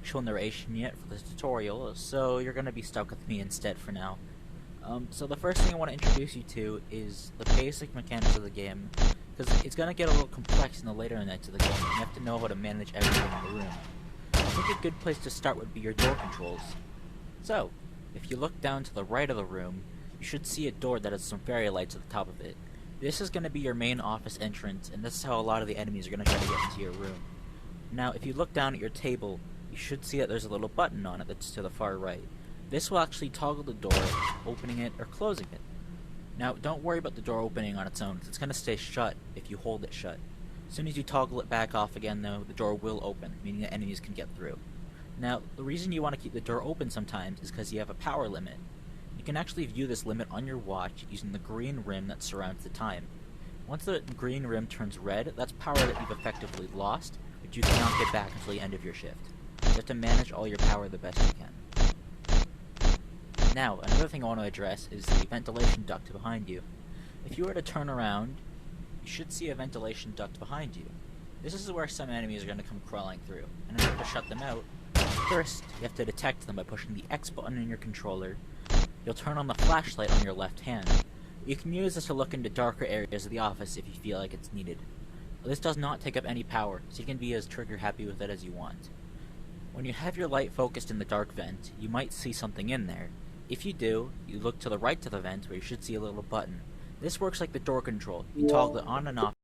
actual narration yet for this tutorial, so you're going to be stuck with me instead for now. So the first thing I want to introduce you to is the basic mechanics of the game, because it's going to get a little complex in the later nights of the game, and you have to know how to manage everything in the room. I think a good place to start would be your door controls. So, if you look down to the right of the room, you should see a door that has some fairy lights at the top of it. This is going to be your main office entrance, and this is how a lot of the enemies are going to try to get into your room. Now, if you look down at your table, you should see that there's a little button on it that's to the far right. This will actually toggle the door, opening it or closing it. Now, don't worry about the door opening on its own, because it's going to stay shut if you hold it shut. As soon as you toggle it back off again, though, the door will open, meaning that enemies can get through. Now, the reason you want to keep the door open sometimes is because you have a power limit. You can actually view this limit on your watch using the green rim that surrounds the time. Once the green rim turns red, that's power that you've effectively lost, but you cannot get back until the end of your shift. You have to manage all your power the best you can. Now, another thing I want to address is the ventilation duct behind you. If you were to turn around, you should see a ventilation duct behind you. This is where some enemies are going to come crawling through, and in order to shut them out, first, you have to detect them by pushing the X button in your controller. You'll turn on the flashlight on your left hand. You can use this to look into darker areas of the office if you feel like it's needed. This does not take up any power, so you can be as trigger happy with it as you want. When you have your light focused in the dark vent, you might see something in there. If you do, you look to the right of the vent where you should see a little button. This works like the door control. You toggle it on and off